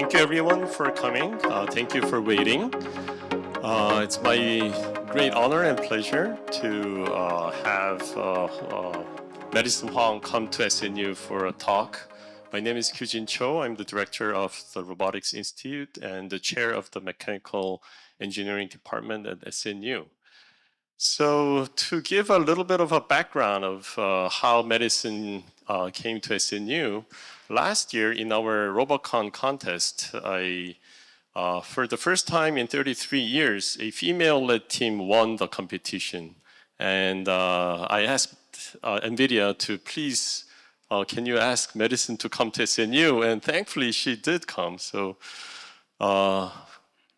Thank you everyone for coming. Thank you for waiting. It's my great honor and pleasure to have Madison Huang come to SNU for a talk. My name is Kyujin Cho. I'm the director of the Robotics Institute and the chair of the Mechanical Engineering Department at SNU. So to give a little bit of a background of how medicine came to SNU, last year in our Robocon contest, for the first time in 33 years, a female-led team won the competition. And I asked NVIDIA to please, can you ask medicine to come to SNU? And thankfully she did come. So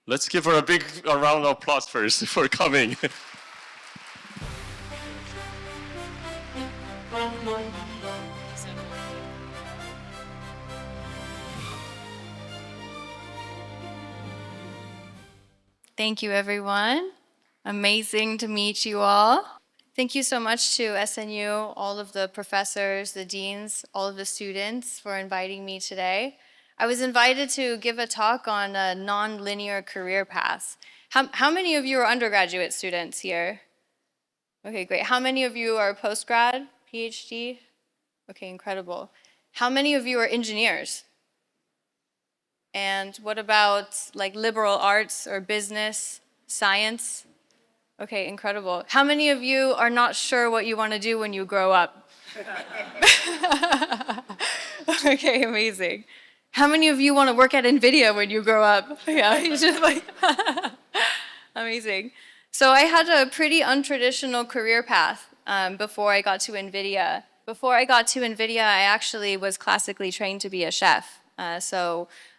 let's give her a big round of applause first for coming. Thank you, everyone. Amazing to meet you all. Thank you so much to SNU, all of the professors, the deans, all of the students for inviting me today. I was invited to give a talk on a nonlinear career path. How many of you are undergraduate students here? Okay, great. How many of you are postgrad, PhD? Okay, incredible. How many of you are engineers? And what about like liberal arts or business, science? Okay, incredible. How many of you are not sure what you want to do when you grow up? Okay, amazing. How many of you want to work at NVIDIA when you grow up? Yeah, you just like, amazing. So I had a pretty untraditional career path before I got to NVIDIA. Before I got to NVIDIA, I actually was classically trained to be a chef.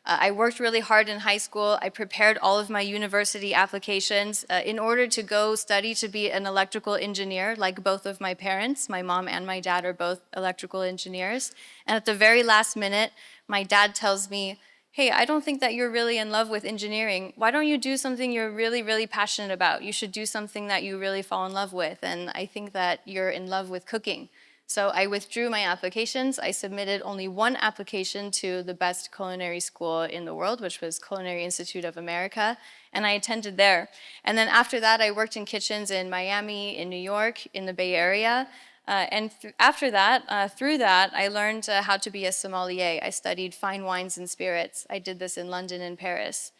I worked really hard in high school. I prepared all of my university applications in order to go study to be an electrical engineer, like both of my parents. My mom and my dad are both electrical engineers. And at the very last minute, my dad tells me, hey, I don't think that you're really in love with engineering. Why don't you do something you're really, really passionate about? You should do something that you really fall in love with. And I think that you're in love with cooking. So I withdrew my applications. I submitted only one application to the best culinary school in the world, which was Culinary Institute of America, and I attended there. And then after that, I worked in kitchens in Miami, in New York, in the Bay Area. After that, through that, I learned how to be a sommelier. I studied fine wines and spirits. I did this in London and Paris.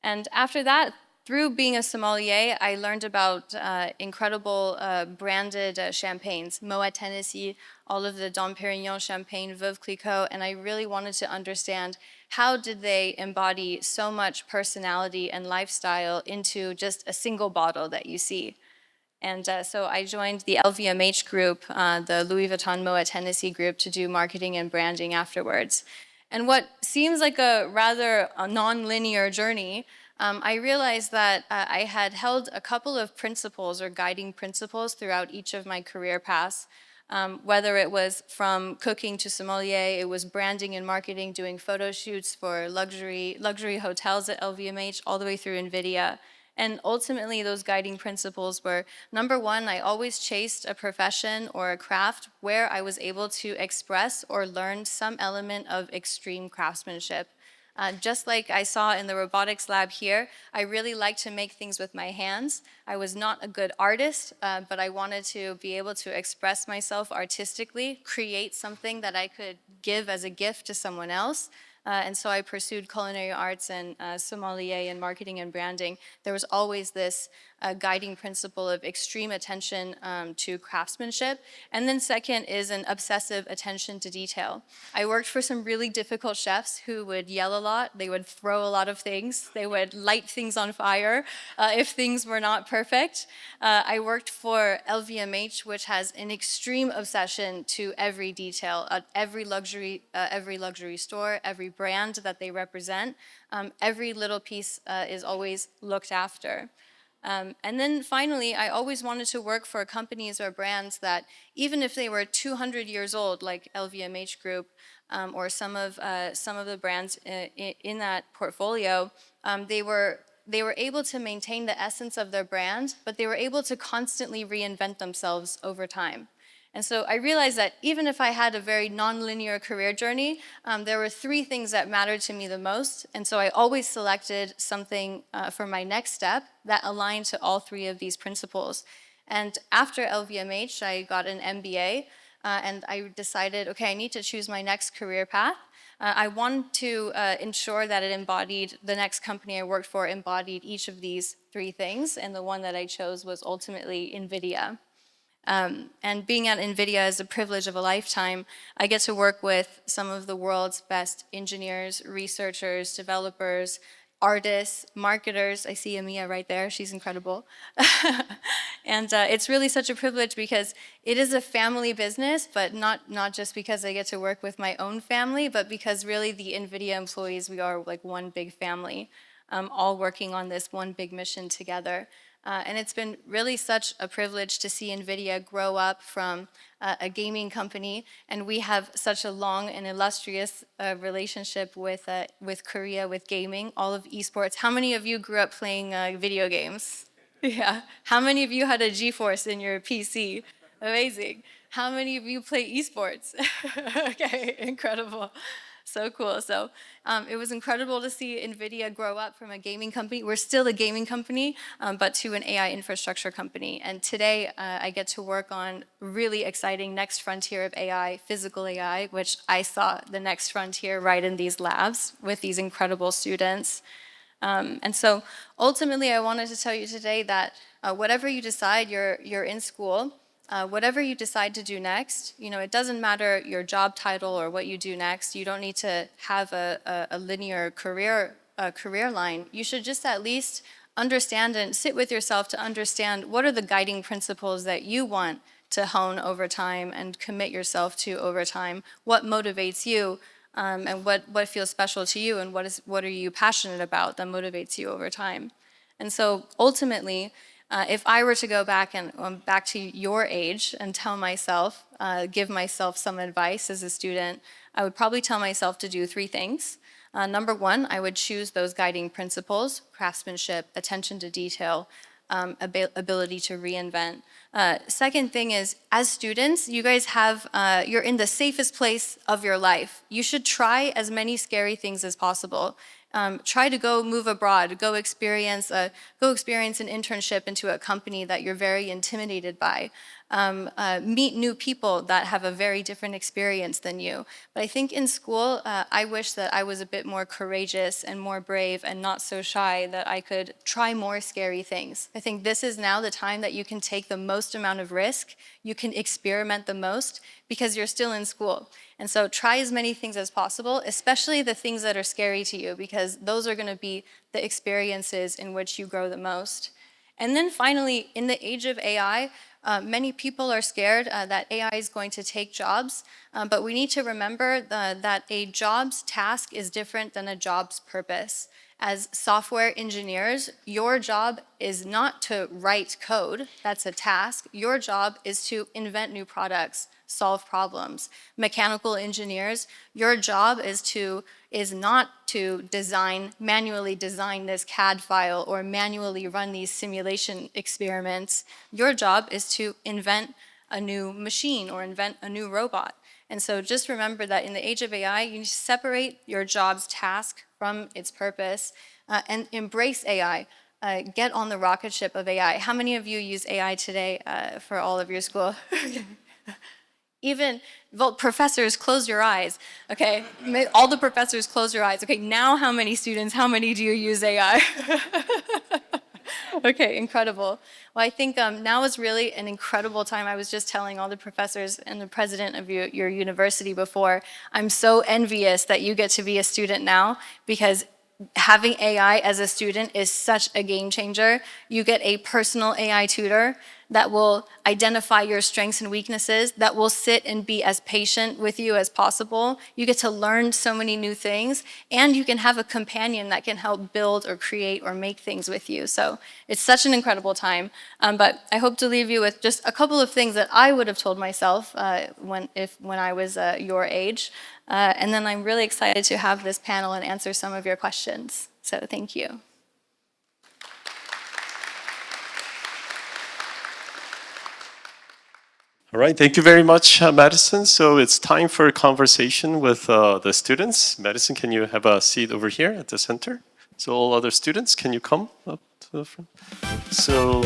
And after that, through being a sommelier, I learned about incredible branded champagnes, Moet Tennessee, all of the Dom Pérignon champagne, Veuve Clicquot, and I really wanted to understand how did they embody so much personality and lifestyle into just a single bottle that you see. And so I joined the LVMH group, the Louis Vuitton Moet Tennessee group, to do marketing and branding afterwards. And what seems like a rather non-linear journey, I realized that I had held a couple of principles or guiding principles throughout each of my career paths. Whether it was from cooking to sommelier, it was branding and marketing, doing photo shoots for luxury hotels at LVMH, all the way through NVIDIA. And ultimately, those guiding principles were, number one, I always chased a profession or a craft where I was able to express or learn some element of extreme craftsmanship. Just like I saw in the robotics lab here, I really like to make things with my hands. I was not a good artist, but I wanted to be able to express myself artistically, create something that I could give as a gift to someone else. And so I pursued culinary arts and sommelier and marketing and branding. There was always this guiding principle of extreme attention to craftsmanship. And then second is an obsessive attention to detail. I worked for some really difficult chefs who would yell a lot. They would throw a lot of things. They would light things on fire if things were not perfect. I worked for LVMH, which has an extreme obsession to every detail, every luxury store, every brand that they represent. Every little piece is always looked after. And then finally, I always wanted to work for companies or brands that, even if they were 200 years old, like LVMH Group, or some of the brands in that portfolio, they were able to maintain the essence of their brand, but they were able to constantly reinvent themselves over time. And so I realized that even if I had a very nonlinear career journey, there were three things that mattered to me the most. And so I always selected something for my next step that aligned to all three of these principles. And after LVMH, I got an MBA, and I decided, okay, I need to choose my next career path. I wanted to ensure that it embodied, the next company I worked for embodied each of these three things, and the one that I chose was ultimately NVIDIA. And being at NVIDIA is a privilege of a lifetime. I get to work with some of the world's best engineers, researchers, developers, artists, marketers. I see Amia right there, she's incredible. And it's really such a privilege because it is a family business, but not just because I get to work with my own family, but because really the NVIDIA employees, we are like one big family, all working on this one big mission together. And it's been really such a privilege to see NVIDIA grow up from a gaming company, and we have such a long and illustrious relationship with Korea, with gaming, all of esports. How many of you grew up playing video games? Yeah. How many of you had a GeForce in your PC? Amazing. How many of you play esports? Okay, incredible. So cool. So it was incredible to see NVIDIA grow up from a gaming company. We're still a gaming company, but to an AI infrastructure company. And today I get to work on really exciting next frontier of AI, physical AI, which I saw the next frontier right in these labs with these incredible students. And so ultimately I wanted to tell you today that whatever you decide, you're in school, whatever you decide to do next, it doesn't matter your job title or what you do next. You don't need to have a linear career line. You should just at least understand and sit with yourself to understand what are the guiding principles that you want to hone over time and commit yourself to over time. What motivates you, and what feels special to you, and what are you passionate about that motivates you over time. And so ultimately, if I were to go back and back to your age and tell myself, give myself some advice as a student, I would probably tell myself to do three things. Number one, I would choose those guiding principles: craftsmanship, attention to detail, ability to reinvent. Second thing is, as students, you guys have, you're in the safest place of your life. You should try as many scary things as possible. Try to go move abroad, go experience an internship into a company that you're very intimidated by. Meet new people that have a very different experience than you. But I think in school, I wish that I was a bit more courageous and more brave and not so shy, that I could try more scary things. I think this is now the time that you can take the most amount of risk, you can experiment the most, because you're still in school. And so try as many things as possible, especially the things that are scary to you, because those are going to be the experiences in which you grow the most. And then finally, in the age of AI, many people are scared that AI is going to take jobs, but we need to remember that a job's task is different than a job's purpose. As software engineers, your job is not to write code, that's a task. Your job is to invent new products, solve problems. Mechanical engineers, your job is not to manually design this CAD file or manually run these simulation experiments. Your job is to invent a new machine or invent a new robot. And so just remember that in the age of AI, you need to separate your job's task from its purpose, and embrace AI. Get on the rocket ship of AI. How many of you use AI today for all of your school? Professors, close your eyes, okay? All the professors, close your eyes. Okay, now how many students, how many do you use AI? Okay, incredible. Well, I think now is really an incredible time. I was just telling all the professors and the president of your university before, I'm so envious that you get to be a student now, because having AI as a student is such a game changer. You get a personal AI tutor that will identify your strengths and weaknesses, that will sit and be as patient with you as possible. You get to learn so many new things, and you can have a companion that can help build or create or make things with you. So it's such an incredible time. But I hope to leave you with just a couple of things that I would have told myself when I was your age. And then I'm really excited to have this panel and answer some of your questions. So thank you. All right, thank you very much, Madison. So it's time for a conversation with the students. Madison, can you have a seat over here at the center? So all other students, can you come up to the front? So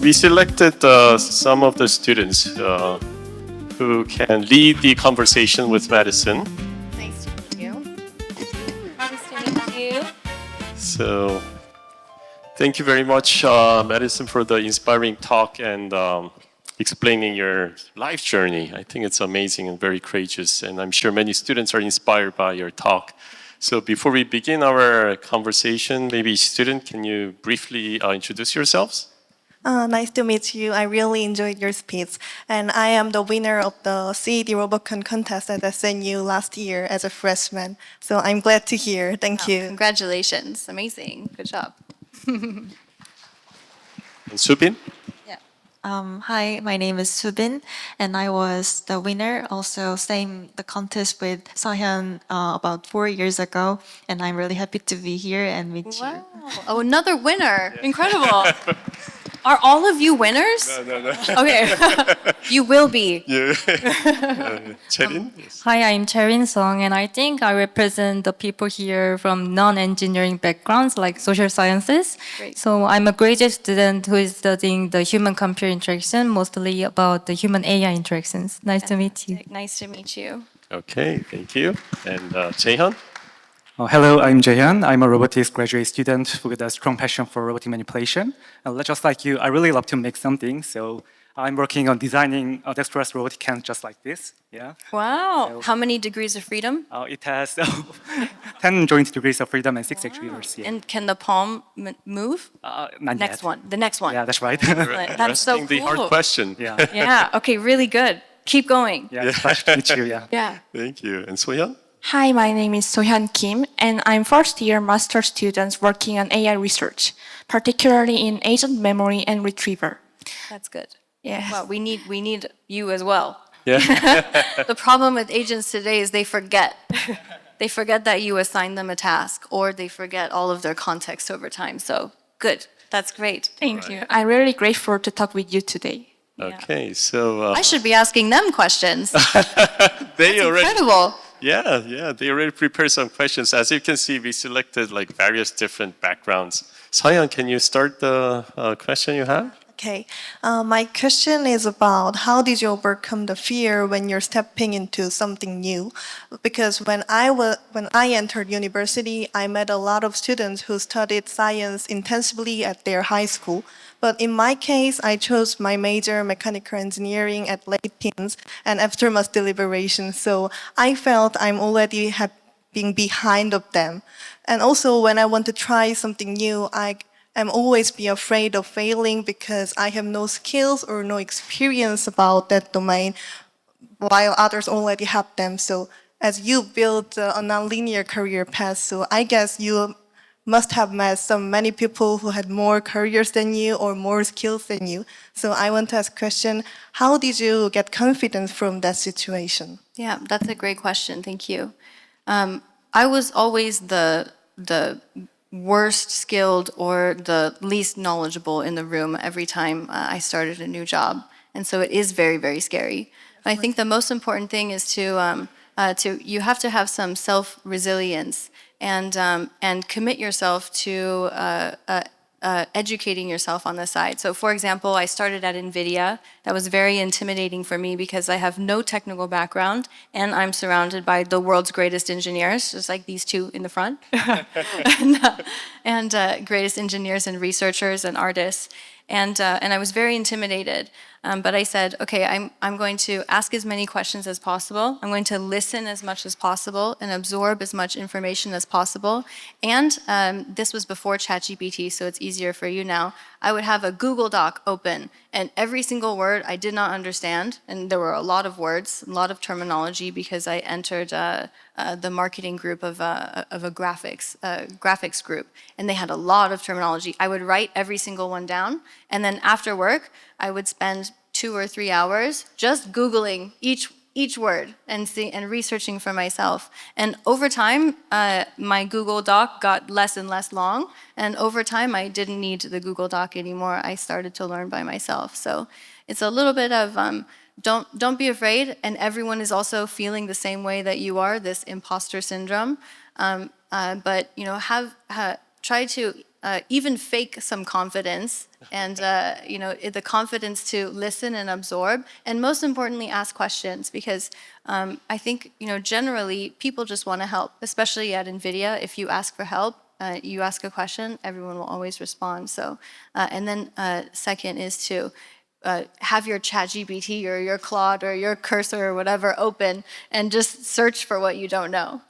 we selected some of the students who can lead the conversation with Madison. Nice to meet you. Nice to meet you. So thank you very much, Madison, for the inspiring talk and explaining your life journey. I think it's amazing and very courageous, and I'm sure many students are inspired by your talk. So before we begin our conversation, maybe student, can you briefly introduce yourselves? Nice to meet you. I really enjoyed your speech. And I am the winner of the CED Robocon contest at SNU last year as a freshman. So I'm glad to hear. Thank you. Congratulations. Amazing. Good job. And Subin? Hi, my name is Subin, and I was the winner, also same the contest with Seohyun about 4 years ago, and I'm really happy to be here and meet you. Wow. Oh, another winner. Incredible. Are all of you winners? No. Okay. You will be. Yeah. Cherin? Yes. Hi, I'm Cherin Song, and I think I represent the people here from non-engineering backgrounds like social sciences. Great. So I'm a graduate student who is studying the human-computer interaction, mostly about the human-AI interactions. Nice to meet you. Nice to meet you. Okay, thank you. And Jaehyun? Hello, I'm Jaehyun. I'm a robotics graduate student with a strong passion for robotic manipulation. Just like you, I really love to make something. So I'm working on designing dexterous robotic hands just like this. Yeah. Wow. How many degrees of freedom? It has 10 joint degrees of freedom and 6 actuators. Yeah. And can the palm move? Not Next yet. one. The next one. Yeah, that's right. That's so Asking the cool. hard question. yeah. Yeah. Okay. Really good. Keep going. Yeah, it's a pleasure to meet you. Yeah. Yeah. Thank you. And Sohyun? Hi, my name is Sohyun Kim, and I'm first-year master student working on AI research, particularly in agent memory and retrieval. That's good. Yes. Well, we need you as well. Yeah. The problem with agents today is they forget. They forget that you assign them a task, or they forget all of their context over time. So good. That's great. Thank you. I'm really grateful to talk with you today. Okay, so I should be asking them questions. they already. Incredible. Yeah, they already prepared some questions. As you can see, we selected like various different backgrounds. Sohyun, can you start the question you have? Okay. My question is about how did you overcome the fear when you're stepping into something new? Because when I entered university, I met a lot of students who studied science intensively at their high school. But in my case, I chose my major, mechanical engineering, at late teens and after much deliberation. So I felt I'm already being behind of them. And also, when I want to try something new, I'm always be afraid of failing because I have no skills or no experience about that domain, while others already have them. So as you build a nonlinear career path, so I guess you must have met many people who had more careers than you or more skills than you. So I want to ask a question, how did you get confidence from that situation? Yeah, that's a great question. Thank you. I was always the worst skilled or the least knowledgeable in the room every time I started a new job. And so it is very, very scary. But I think the most important thing is you have to have some self-resilience and commit yourself to educating yourself on the side. So for example, I started at NVIDIA. That was very intimidating for me because I have no technical background and I'm surrounded by the world's greatest engineers, just like these two in the front, and greatest engineers and researchers and artists. And I was very intimidated. But I said, okay, I'm going to ask as many questions as possible. I'm going to listen as much as possible and absorb as much information as possible. And this was before ChatGPT, so it's easier for you now. I would have a Google Doc open, and every single word I did not understand, and there were a lot of words, a lot of terminology, because I entered the marketing group of a graphics group, and they had a lot of terminology. I would write every single one down, and then after work, I would spend 2 or 3 hours just Googling each each word and researching for myself. And over time, my Google Doc got less and less long. And over time, I didn't need the Google Doc anymore. I started to learn by myself. So it's a little bit of don't be afraid. And everyone is also feeling the same way that you are, this imposter syndrome. But try to even fake some confidence and the confidence to listen and absorb, and most importantly ask questions, because I think generally people just want to help, especially at NVIDIA. If you ask for help, you ask a question, everyone will always respond. So and then second is to have your ChatGPT or your Claude or your Cursor or whatever open and just search for what you don't know.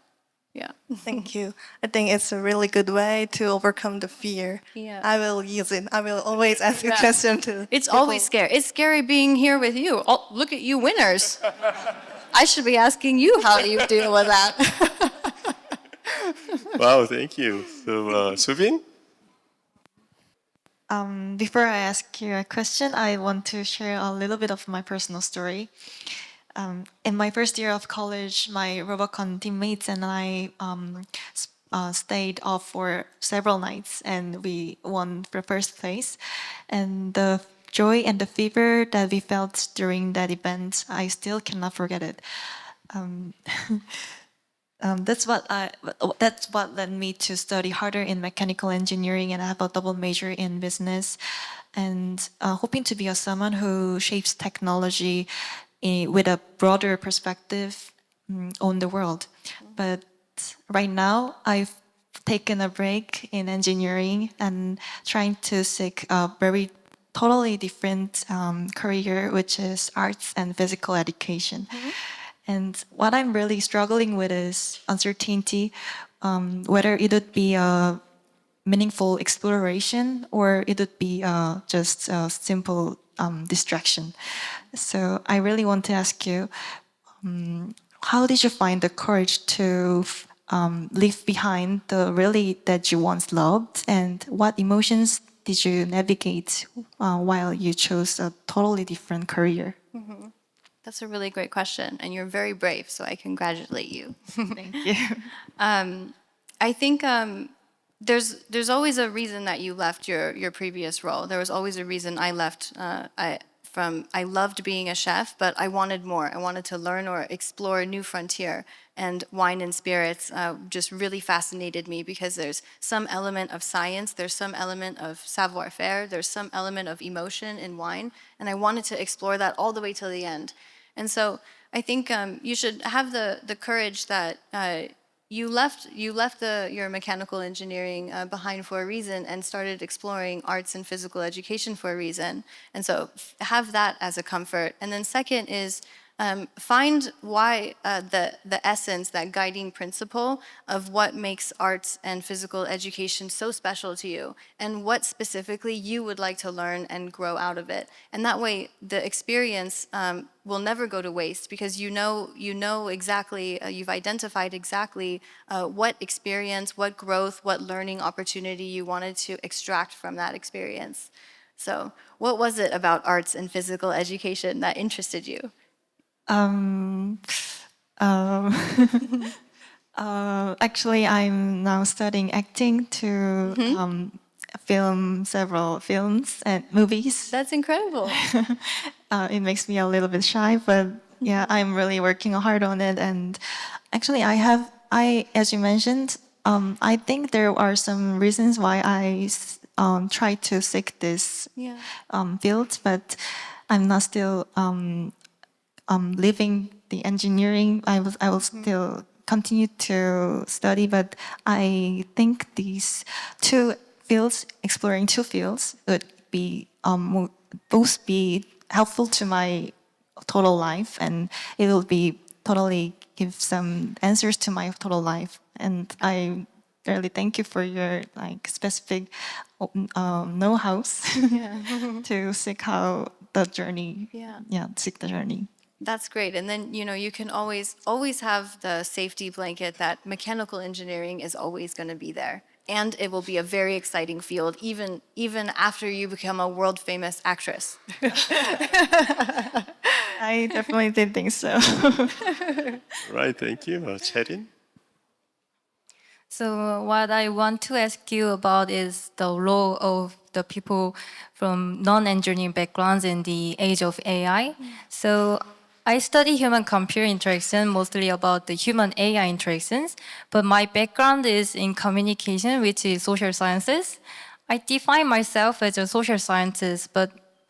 Yeah. Thank you. I think it's a really good way to overcome the fear. Yeah. I will use it. I will always ask a Yeah. question to It's people. always scary. It's scary being here with you. Oh, look at you winners. I should be asking you how you deal with that. Wow, thank you. So, Subin? Before I ask you a question, I want to share a little bit of my personal story. In my first year of college, my Robocon teammates and I stayed off for several nights, and we won the first place. And the joy and the fever that we felt during that event, I still cannot forget it. That's what led me to study harder in mechanical engineering and have a double major in business, and hoping to be someone who shapes technology with a broader perspective on the world. But right now, I've taken a break in engineering and trying to seek a very totally different career, which is arts and physical education. And what I'm really struggling with is uncertainty, whether it would be a meaningful exploration or it would be just a simple distraction. So I really want to ask you, how did you find the courage to leave behind the really that you once loved, and what emotions did you navigate while you chose a totally different career? That's a really great question, and you're very brave, so I congratulate you. Thank you. I think there's always a reason that you left your previous role. There was always a reason I left. I loved being a chef, but I wanted more. I wanted to learn or explore a new frontier. And wine and spirits just really fascinated me, because there's some element of science, there's some element of savoir-faire, there's some element of emotion in wine, and I wanted to explore that all the way till the end. And so I think you should have the courage that you left your mechanical engineering behind for a reason and started exploring arts and physical education for a reason. And so have that as a comfort. And then second is find why the essence, that guiding principle of what makes arts and physical education so special to you, and what specifically you would like to learn and grow out of it. And that way, the experience will never go to waste, because you know exactly, you've identified exactly what experience, what growth, what learning opportunity you wanted to extract from that experience. So, what was it about arts and physical education that interested you? Actually, I'm now studying acting to film several films and movies. That's incredible. It makes me a little bit shy, but yeah, I'm really working hard on it. And actually, as you mentioned, I think there are some reasons why I try to seek this field, but I'm not still leaving the engineering. I will still continue to study, but I think these two fields, exploring two fields, would be both be helpful to my total life, and it will be totally give some answers to my total life. And I really thank you for your specific know-hows to seek how the journey. Seek the journey. That's great. And then, you can always have the safety blanket that mechanical engineering is always going to be there. And it will be a very exciting field, even after you become a world famous actress. I definitely did think so. Right, thank you. Cherin? So what I want to ask you about is the role of the people from non-engineering backgrounds in the age of AI. So I study human-computer interaction, mostly about the human-AI interactions, but my background is in communication, which is social sciences. I define myself as a social scientist,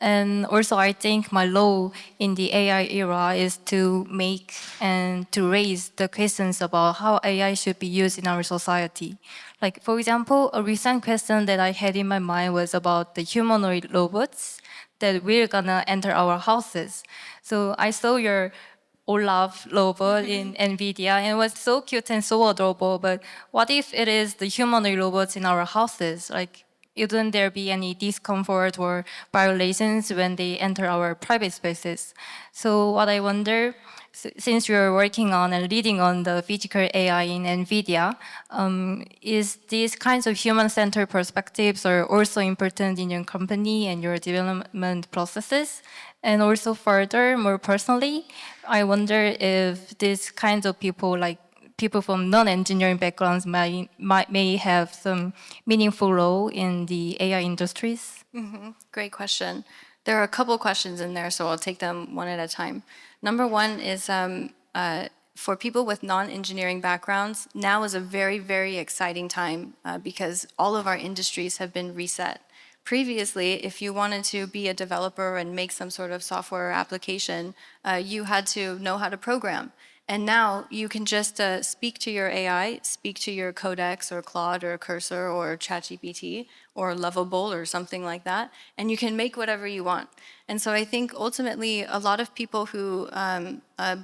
and also I think my role in the AI era is to make and to raise the questions about how AI should be used in our society. Like, for example, a recent question that I had in my mind was about the humanoid robots that we're gonna enter our houses. So I saw your Olaf robot in NVIDIA, and it was so cute and so adorable, but what if it is the humanoid robots in our houses? Like, wouldn't there be any discomfort or violations when they enter our private spaces? So what I wonder, since you're working on and leading on the physical AI in NVIDIA, is these kinds of human-centered perspectives are also important in your company and your development processes? And also further, more personally, I wonder if these kinds of people, like people from non-engineering backgrounds, may have some meaningful role in the AI industries? Great question. There are a couple questions in there, so I'll take them one at a time. Number one is for people with non-engineering backgrounds, now is a very, very exciting time because all of our industries have been reset. Previously, if you wanted to be a developer and make some sort of software or application, you had to know how to program. And now you can just speak to your AI, speak to your Codex or Claude or Cursor or ChatGPT or Lovable or something like that, and you can make whatever you want. And so I think ultimately a lot of people who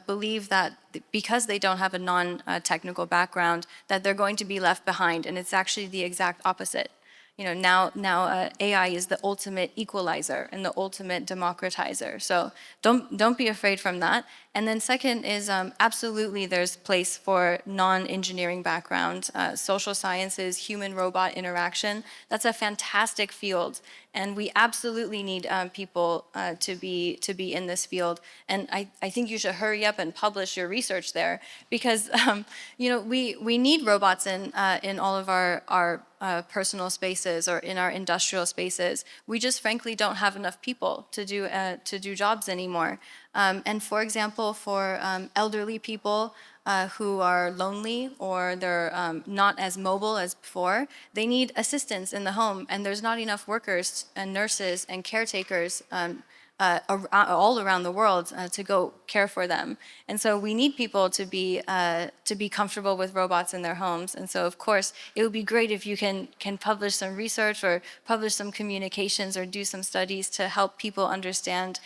believe that because they don't have a non-technical background, that they're going to be left behind, and it's actually the exact opposite. You know, now AI is the ultimate equalizer and the ultimate democratizer. So don't be afraid from that. And then second is absolutely there's place for non-engineering background, social sciences, human-robot interaction. That's a fantastic field, and we absolutely need people to be in this field. And I think you should hurry up and publish your research there because you know we need robots in all of our personal spaces or in our industrial spaces. We just frankly don't have enough people to do jobs anymore. And for example, for elderly people who are lonely or they're not as mobile as before, they need assistance in the home, and there's not enough workers and nurses and caretakers all around the world to go care for them. And so we need people to be comfortable with robots in their homes. And so of course, it would be great if you can publish some research or publish some communications or do some studies to help people understand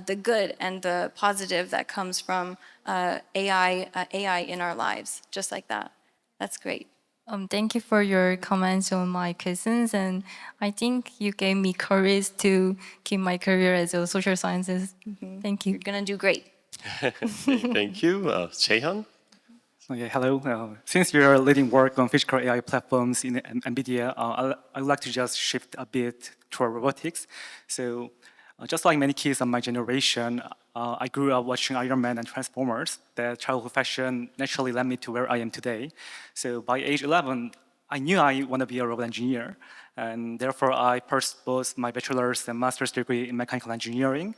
the good and the positive that comes from AI in our lives, just like that. That's great. Thank you for your comments on my questions, and I think you gave me courage to keep my career as a social sciences. Thank you. You're gonna do great. Thank you. Jaehyun? Okay, hello. Since you're leading work on physical AI platforms in NVIDIA, I'd like to just shift a bit toward robotics. So, just like many kids of my generation, I grew up watching Iron Man and Transformers. That childhood fashion naturally led me to where I am today. So by age 11, I knew I want to be a robot engineer. And therefore, I pursued both my bachelor's and master's degree in mechanical engineering,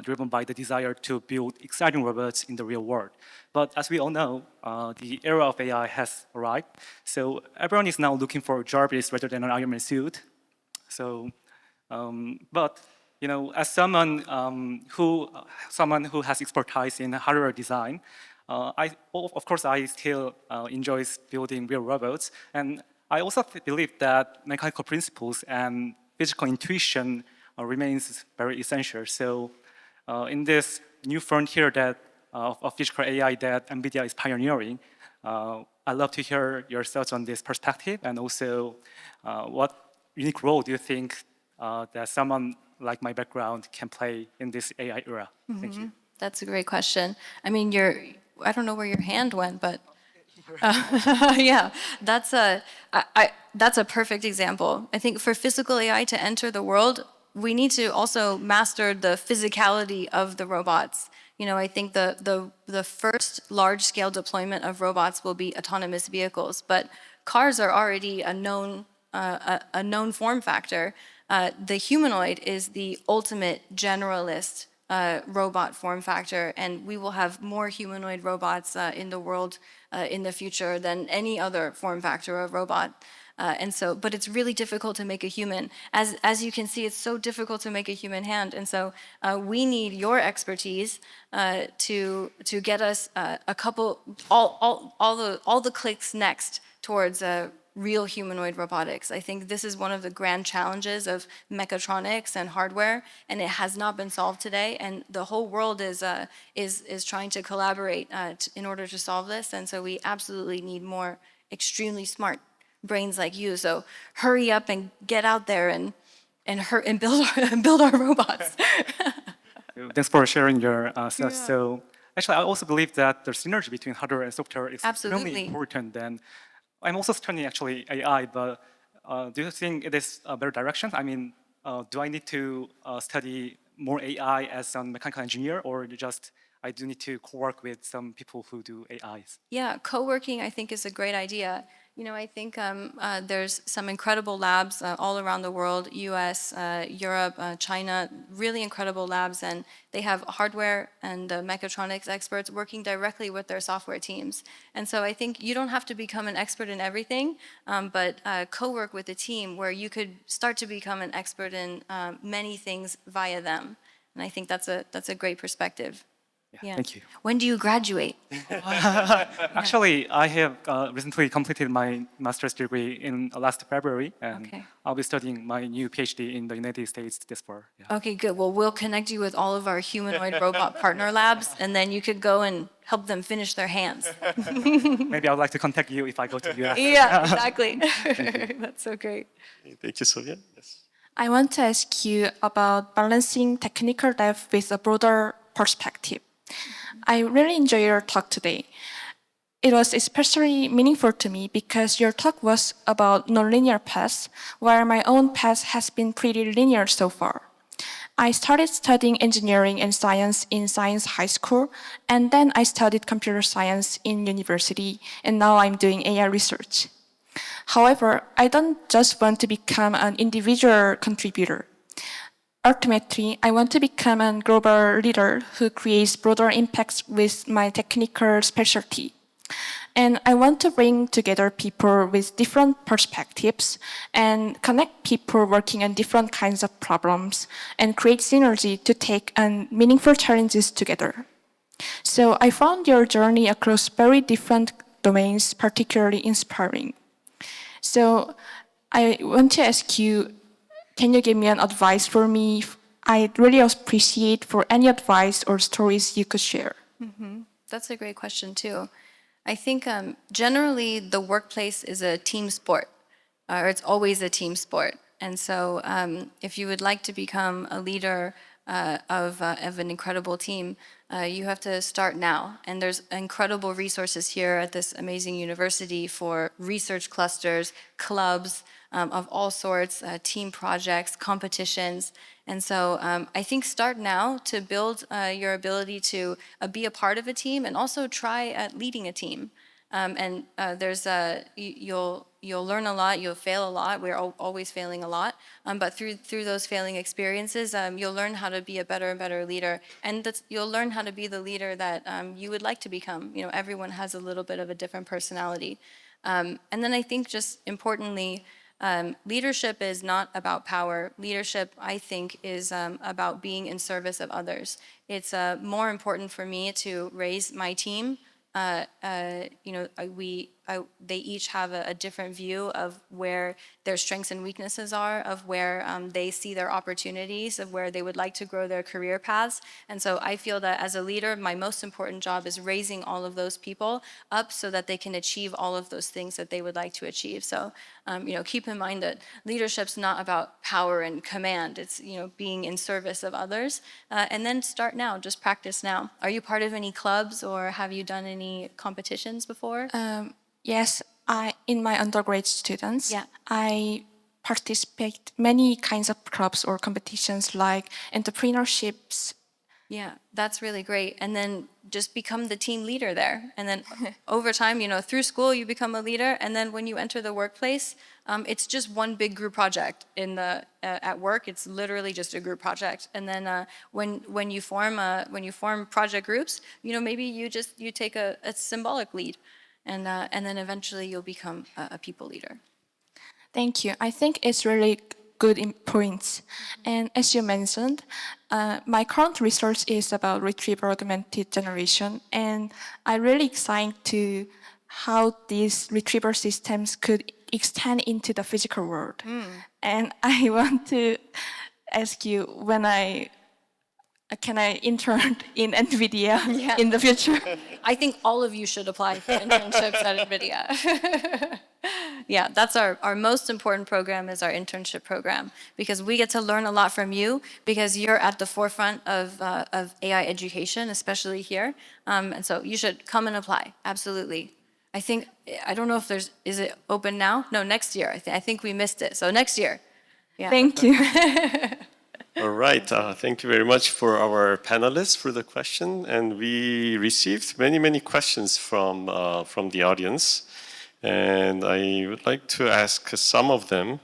driven by the desire to build exciting robots in the real world. But as we all know, the era of AI has arrived. So everyone is now looking for Jarvis rather than an Iron Man suit. So, but you know, as someone who has expertise in hardware design, of course I still enjoy building real robots, and I also believe that mechanical principles and physical intuition remains very essential. So, in this new frontier of physical AI that NVIDIA is pioneering, I'd love to hear your thoughts on this perspective, and also what unique role do you think that someone like my background can play in this AI era? Thank you. That's a great question. I mean, I don't know where your hand went, but yeah, that's a perfect example. I think for physical AI to enter the world, we need to also master the physicality of the robots. I think the first large-scale deployment of robots will be autonomous vehicles, but cars are already a known form factor. The humanoid is the ultimate generalist robot form factor, and we will have more humanoid robots in the world in the future than any other form factor of robot. But it's really difficult to make a human. As you can see, it's so difficult to make a human hand, and so we need your expertise to get us all the clicks next towards real humanoid robotics. I think this is one of the grand challenges of mechatronics and hardware, and it has not been solved today. And the whole world is trying to collaborate in order to solve this. And so we absolutely need more extremely smart brains like you. So hurry up and get out there and build our robots. Thanks for sharing your thoughts. So actually, I also believe that the synergy between hardware and software is Absolutely. extremely important. And I'm also studying actually AI, but do you think it is a better direction? I mean, do I need to study more AI as a mechanical engineer, or I do need to co-work with some people who do AIs? Yeah, co-working I think is a great idea. I think there's some incredible labs all around the world, US, Europe, China, really incredible labs, and they have hardware and mechatronics experts working directly with their software teams. And so I think you don't have to become an expert in everything, but co-work with a team where you could start to become an expert in many things via them. And I think that's a great perspective. Yeah. Thank you. When do you graduate? Actually, I have recently completed my master's degree in last February, and Okay. I'll be studying my new PhD in the United States this fall. Yeah. Okay, good. Well, we'll connect you with all of our humanoid robot partner labs, and then you could go and help them finish their hands. Maybe I would like to contact you if I go to the US. Yeah, exactly. That's so great. Thank you, Sophia. Yes. I want to ask you about balancing technical depth with a broader perspective. I really enjoyed your talk today. It was especially meaningful to me because your talk was about nonlinear paths, while my own path has been pretty linear so far. I started studying engineering and science in science high school, and then I studied computer science in university, and now I'm doing AI research. However, I don't just want to become an individual contributor. Ultimately, I want to become a global leader who creates broader impacts with my technical specialty. And I want to bring together people with different perspectives and connect people working on different kinds of problems and create synergy to take on meaningful challenges together. So I found your journey across very different domains particularly inspiring. So I want to ask you, can you give me an advice for me? I'd really appreciate for any advice or stories you could share. That's a great question, too. I think generally the workplace is a team sport, or it's always a team sport. And so if you would like to become a leader of an incredible team, you have to start now. And there's incredible resources here at this amazing university for research clusters, clubs of all sorts, team projects, competitions. And so I think start now to build your ability to be a part of a team and also try leading a team. You'll learn a lot, you'll fail a lot. We're always failing a lot, but through those failing experiences, you'll learn how to be a better and better leader, and you'll learn how to be the leader that you would like to become. Everyone has a little bit of a different personality, and then I think just importantly, leadership is not about power. Leadership, I think, is about being in service of others. It's more important for me to raise my team. They each have a different view of where their strengths and weaknesses are, of where they see their opportunities, of where they would like to grow their career paths. And so I feel that as a leader, my most important job is raising all of those people up so that they can achieve all of those things that they would like to achieve. So, keep in mind that leadership's not about power and command. It's, being in service of others. And then start now, just practice now. Are you part of any clubs or have you done any competitions before? Yes, in my undergrad students, Yeah. I participate many kinds of clubs or competitions like entrepreneurships, Yeah, that's really great. And then just become the team leader there. And then over time, through school, you become a leader. And then when you enter the workplace, it's just one big group project. At work, it's literally just a group project. And then when you form project groups, maybe you take a symbolic lead, and then eventually you'll become a people leader. Thank you. I think it's really good points. And as you mentioned, my current research is about retrieval augmented generation, and I'm really excited to how these retrieval systems could extend into the physical world. And I want to ask you, can I intern in NVIDIA in the future? I think all of you should apply for internships at NVIDIA. Yeah, that's our most important program is our internship program, because we get to learn a lot from you, because you're at the forefront of AI education, especially here. And so you should come and apply, absolutely. I don't know if is it open now? No, next year. I think we missed it. So next year. Yeah. Thank you. All right, thank you very much for our panelists for the question. And we received many questions from the audience. And I would like to ask some of them.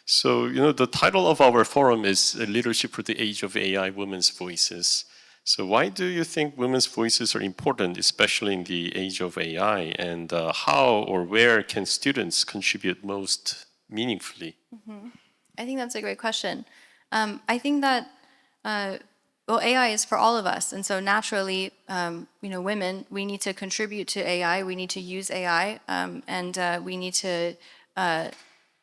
So, the title of our forum is Leadership for the Age of AI, Women's Voices. So why do you think women's voices are important, especially in the age of AI? And how or where can students contribute most meaningfully? I think that's a great question. I think that AI is for all of us, and so naturally, women, we need to contribute to AI. We need to use AI, and we need to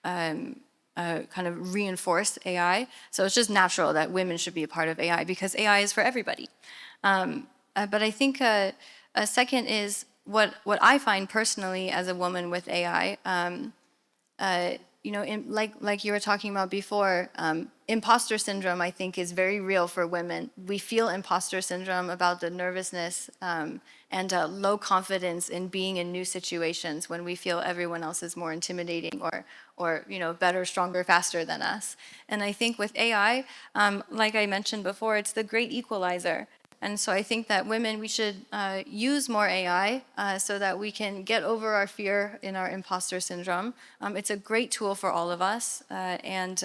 kind of reinforce AI. So it's just natural that women should be a part of AI, because AI is for everybody. But I think a second is what I find personally as a woman with AI. Like you were talking about before, imposter syndrome, I think, is very real for women. We feel imposter syndrome about the nervousness and low confidence in being in new situations when we feel everyone else is more intimidating or better, stronger, faster than us. And I think with AI, like I mentioned before, it's the great equalizer. And so I think that women, we should use more AI so that we can get over our fear in our imposter syndrome. It's a great tool for all of us, and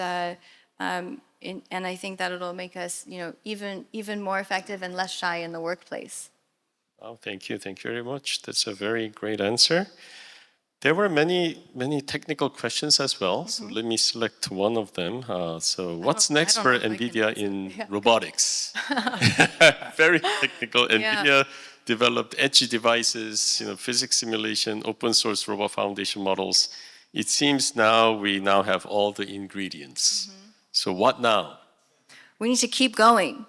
I think that it'll make us, even more effective and less shy in the workplace. Oh, thank you very much. That's a very great answer. There were many technical questions as well, so let me select one of them. So what's next for NVIDIA in robotics? Very technical. NVIDIA developed edge devices, physics simulation, open source robot foundation models. It seems we now have all the ingredients. So what now? We need to keep going.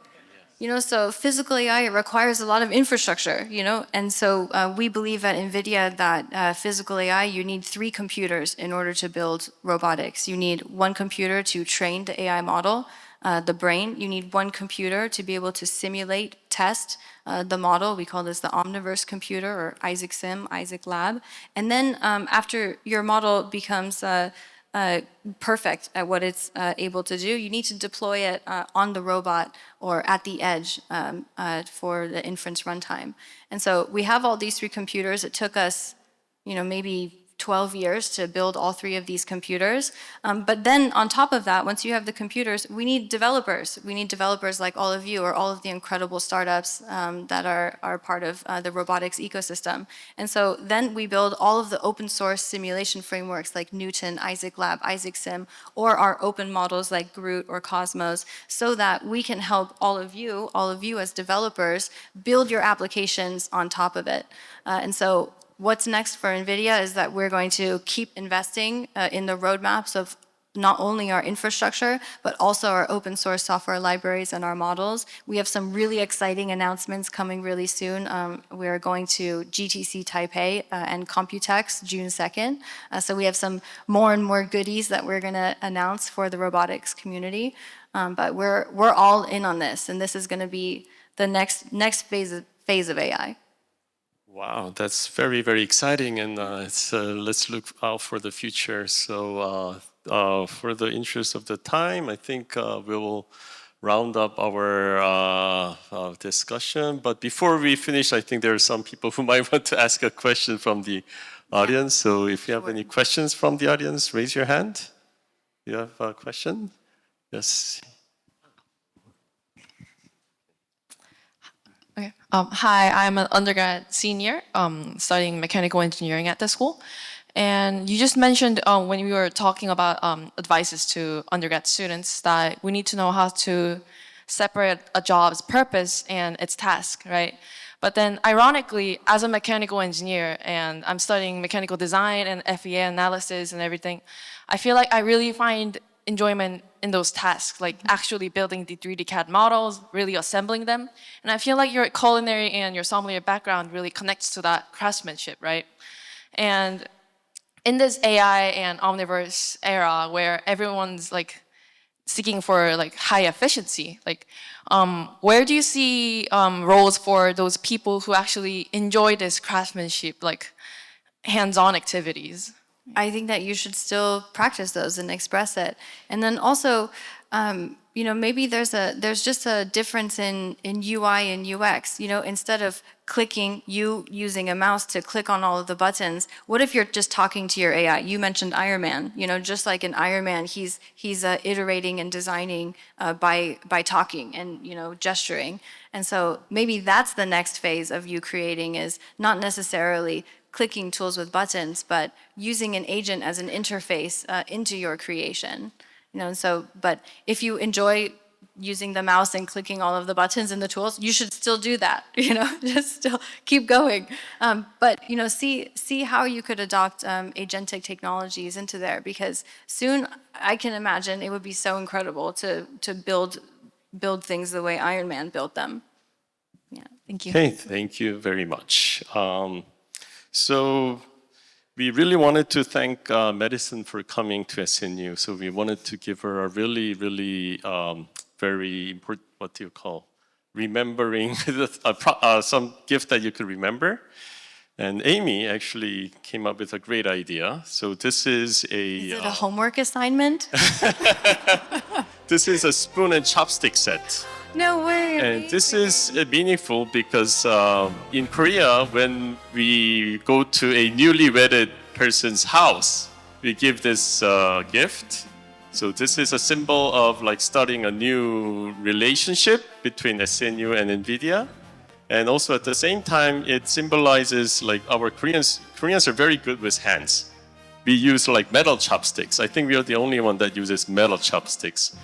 So physical AI requires a lot of infrastructure, and so we believe at NVIDIA that physical AI, you need 3 computers in order to build robotics. You need 1 computer to train the AI model, the brain. You need 1 computer to be able to simulate, test the model. We call this the Omniverse computer, or Isaac Sim, Isaac Lab. And then after your model becomes perfect at what it's able to do, you need to deploy it on the robot or at the edge for the inference runtime. And so we have all these 3 computers. It took us, maybe 12 years to build all 3 of these computers. But then on top of that, once you have the computers, we need developers. We need developers like all of you, or all of the incredible startups that are part of the robotics ecosystem. And so then we build all of the open source simulation frameworks like Newton, Isaac Lab, Isaac Sim, or our open models like Groot or Cosmos, so that we can help all of you as developers, build your applications on top of it. And so what's next for NVIDIA is that we're going to keep investing in the roadmaps of not only our infrastructure, but also our open source software libraries and our models. We have some really exciting announcements coming really soon. We're going to GTC Taipei and Computex June 2nd. So we have some more and more goodies that we're going to announce for the robotics community. But we're all in on this, and this is going to be the next phase of AI. Wow, that's very exciting, and let's look out for the future. So for the interest of the time, I think we will round up our discussion. But before we finish, I think there are some people who might want to ask a question from the audience. So if you have any questions from the audience, raise your hand. You have a question? Yes. Okay. Hi, I'm an undergrad senior studying mechanical engineering at the school. And you just mentioned when we were talking about advices to undergrad students that we need to know how to separate a job's purpose and its task, right? But then ironically, as a mechanical engineer and I'm studying mechanical design and FEA analysis and everything, I feel like I really find enjoyment in those tasks, like actually building the 3D CAD models, really assembling them. And I feel like your culinary and your sommelier background really connects to that craftsmanship, right? And in this AI and omniverse era where everyone's like seeking for like high efficiency, like where do you see roles for those people who actually enjoy this craftsmanship, like hands-on activities? I think that you should still practice those and express it. And then also, you know, maybe there's just a difference in UI and UX. You know, instead of clicking, using a mouse to click on all of the buttons, what if you're just talking to your AI? You mentioned Iron Man. You know, just like in Iron Man, he's iterating and designing by talking and, you know, gesturing. And so maybe that's the next phase of you creating, is not necessarily clicking tools with buttons, but using an agent as an interface into your creation. You know, and so, but if you enjoy using the mouse and clicking all of the buttons and the tools, you should still do that. You know, just still keep going. But you know, see how you could adopt agentic technologies into there, because soon I can imagine it would be so incredible to build things the way Iron Man built them. Yeah, thank you. Okay, thank you very much. So we really wanted to thank Madison for coming to SNU. So we wanted to give her a really, really very important, what do you call, remembering, some gift that you could remember. And Amy actually came up with a great idea. So this is Is it a homework assignment? this is a spoon and chopstick set. No way. And this is meaningful because in Korea, when we go to a newly wedded person's house, we give this gift. So this is a symbol of like starting a new relationship between SNU and NVIDIA. And also at the same time, it symbolizes like our Koreans are very good with hands. We use like metal chopsticks. I think we are the only one that uses metal chopsticks.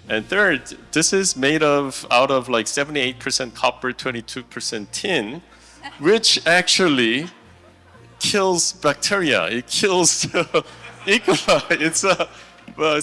And third, this is made out of like 78% copper, 22% tin, which actually kills bacteria. It kills E. coli.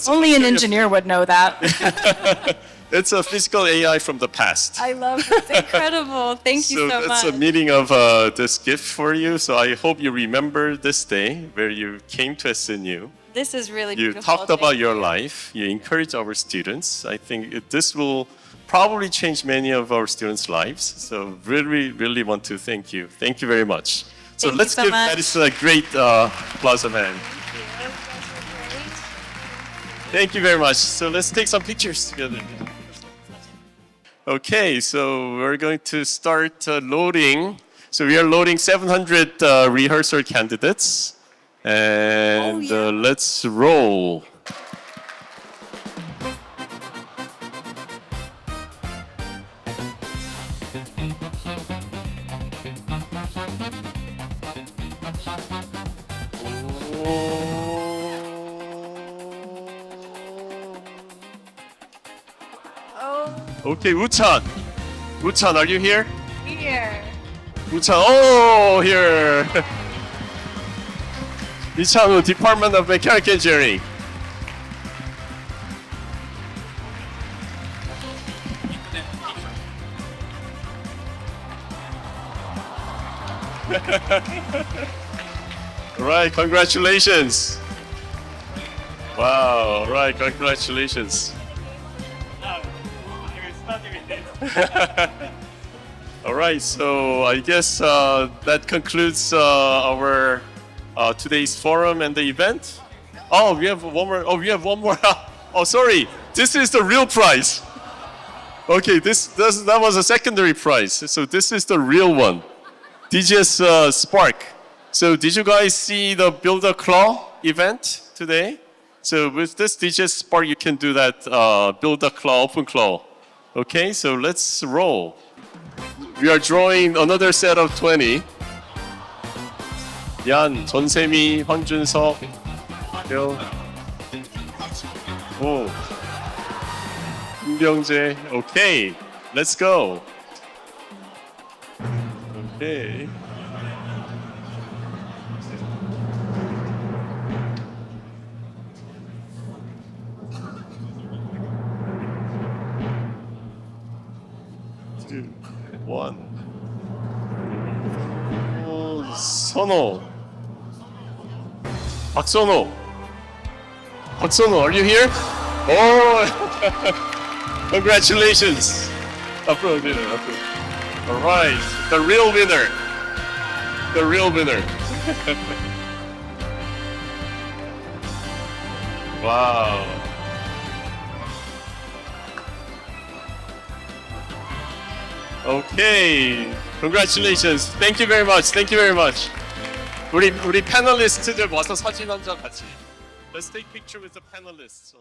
Only an engineer would know that. It's a physical AI from the past. I love it. It's incredible. Thank you so much. So that's a meaning of this gift for you. So I hope you remember this day where you came to SNU. This is really You beautiful. talked about your life. You encourage our students. I think this will probably change many of our students' lives. So really, really want to thank you. Thank you very much. So Thank you let's so give much. Madison a great applause of hand. Thank you very much. So let's take some pictures together. Okay, so we're going to start loading. So we are loading 700 rehearsal candidates. And let's roll. Okay, Uchan. Uchan, are you here? Here. Uchan, oh, here. Ichanu, Department of Mechanical Engineering. All right, congratulations. Wow, all right, congratulations. All right, so I guess that concludes our today's forum and the event. Oh, we have one more. Oh, we have one more. Oh, sorry. This is the real prize. Okay, that was a secondary prize. So this is the real one. DGS Spark. So did you guys see the Build a Claw event today? So with this DGS Spark, you can do that Build a Claw, Open Claw. Okay, so let's roll. We are drawing another set of 20. 얀, 전세미, 황준석, 요, 오, 김병재. Okay, let's go. Okay. Two, one. 선호. 박선호. 박선호, are you here? Oh, congratulations. 앞으로 오세요, 앞으로. All right, the real winner. The real winner. Wow. Okay. Congratulations. Thank you very much. Thank you very much. 우리 패널리스트들 와서 사진 한 장 같이. Let's take picture with the panelists.